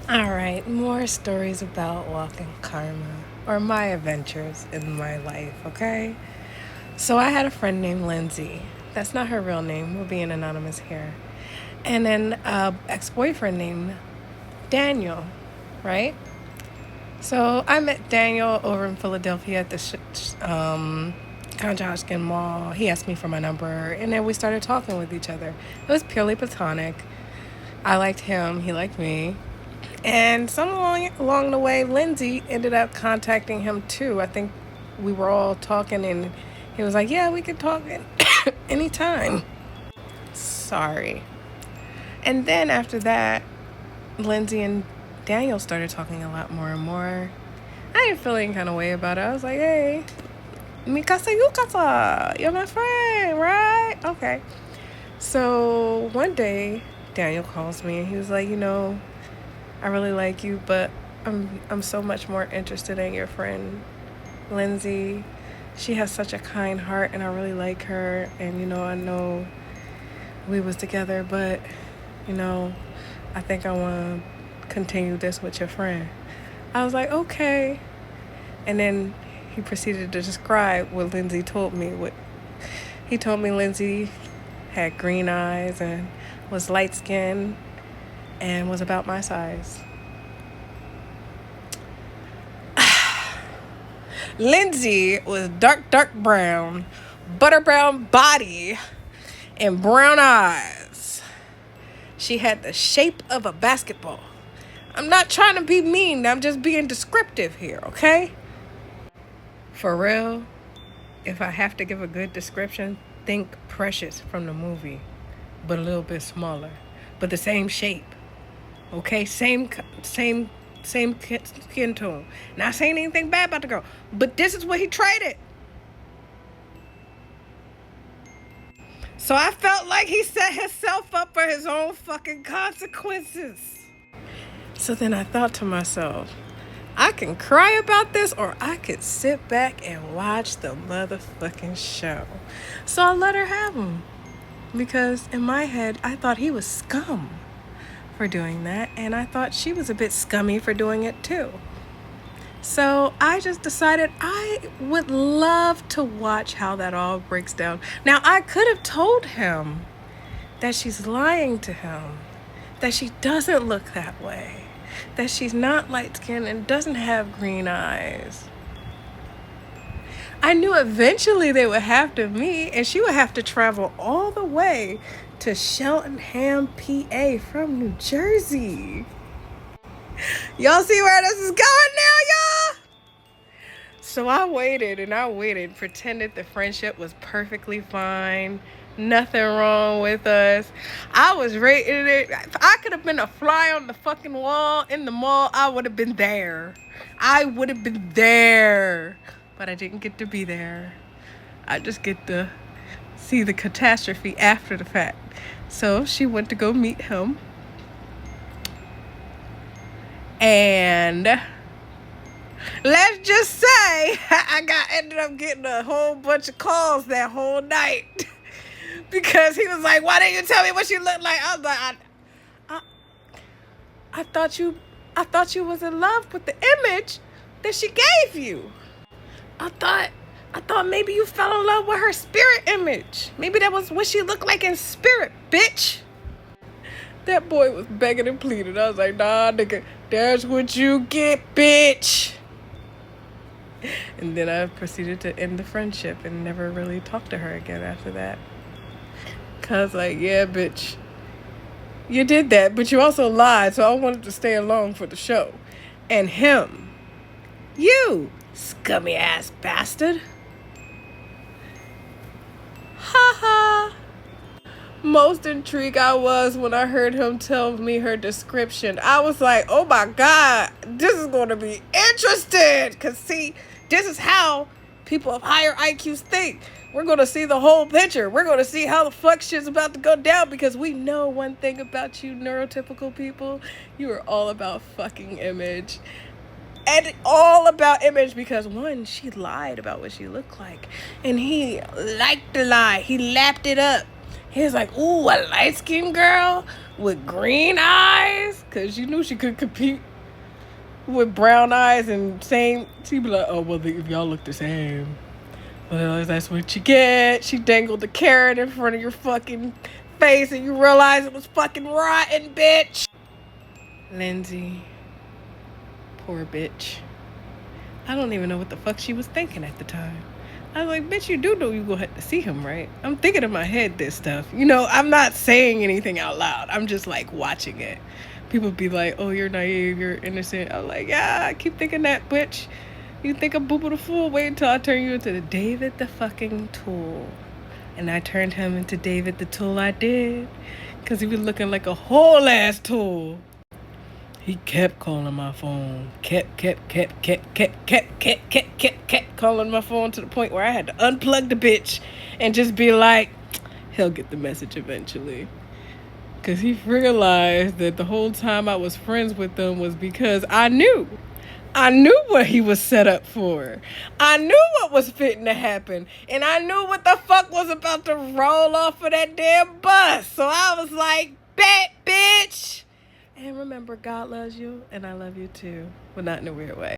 All right, more stories about walking karma or my adventures in my life, okay? So I had a friend named Lindsay. That's not her real name. We're being anonymous here. And then a ex-boyfriend named Daniel, right? So I met Daniel over in Philadelphia at the Conshohocken Mall. He asked me for my number, and then we started talking with each other. It was purely platonic. I liked him, he liked me. And along the way, Lindsay ended up contacting him too. I think we were all talking, and he was like, "Yeah, we could talk anytime." Sorry. And then after that, Lindsay and Daniel started talking a lot more and more. I ain't feeling kind of way about it. I was like, "Hey, Mikasa Yukasa, you're my friend, right?" Okay. So one day, Daniel calls me and he was like, I really like you, but I'm so much more interested in your friend, Lindsay. She has such a kind heart, and I really like her. And I know we was together, but I think I want to continue this with your friend. I was like, okay. And then he proceeded to describe what Lindsay told me. What he told me, Lindsay had green eyes and was light skinned and was about my size. Lindsay was dark brown, butter brown body, and brown eyes. She had the shape of a basketball. I'm not trying to be mean, I'm just being descriptive here, okay? For real, if I have to give a good description, think Precious from the movie, but a little bit smaller, but the same shape. Okay, same skin tone. Not saying anything bad about the girl, but this is what he traded. So I felt like he set himself up for his own fucking consequences. So then I thought to myself, I can cry about this or I could sit back and watch the motherfucking show. So I let her have him. Because in my head, I thought he was scum for doing that, and I thought she was a bit scummy for doing it too. So I just decided I would love to watch how that all breaks down. Now, I could have told him that she's lying to him, that she doesn't look that way, that she's not light skinned and doesn't have green eyes. I knew eventually they would have to meet, and she would have to travel all the way to Cheltenham, PA from New Jersey. Y'all see where this is going now, y'all? So I waited and I waited, pretended the friendship was perfectly fine. Nothing wrong with us. I was rating it. If I could have been a fly on the fucking wall in the mall, I would have been there. I would have been there. But I didn't get to be there. I just get to see the catastrophe after the fact. So she went to go meet him. And let's just say I ended up getting a whole bunch of calls that whole night. Because he was like, "Why didn't you tell me what she looked like?" I was like, I thought you was in love with the image that she gave you. I thought maybe you fell in love with her spirit image. Maybe that was what she looked like in spirit, bitch. That boy was begging and pleading. I was like, "Nah, nigga, that's what you get, bitch." And then I proceeded to end the friendship and never really talk to her again after that. Cause like, yeah, bitch, you did that, but you also lied, so I wanted to stay along for the show. And him, you scummy ass bastard. Ha ha. Most intrigued I was when I heard him tell me her description. I was like, oh my God, this is going to be interesting. Because see, this is how people of higher IQs think. We're going to see the whole picture. We're going to see how the fuck shit's about to go down, because we know one thing about you neurotypical people. You are all about fucking image. And all about image, because one, she lied about what she looked like. And he liked the lie. He lapped it up. He was like, ooh, a light-skinned girl with green eyes? Because you knew she could compete with brown eyes and same. She'd be like, oh, well, if y'all look the same. Well, that's what you get. She dangled the carrot in front of your fucking face and you realize it was fucking rotten, bitch. Lindsay. Poor bitch. I don't even know what the fuck she was thinking at the time. I was like, bitch, you do know you gonna have to see him, right? I'm thinking in my head this stuff. You know, I'm not saying anything out loud. I'm just like watching it. People be like, oh, you're naive, you're innocent. I'm like, yeah, I keep thinking that, bitch. You think I'm Booba the Fool? Wait until I turn you into the David the fucking Tool. And I turned him into David the Tool. I did. Because he was looking like a whole ass tool. He kept calling my phone. Kept calling my phone to the point where I had to unplug the bitch and just be like, he'll get the message eventually. Because he realized that the whole time I was friends with him was because I knew what he was set up for. I knew what was fitting to happen. And I knew what the fuck was about to roll off of that damn bus. So I was like, bet, bitch. And remember, God loves you, and I love you too, but not in a weird way.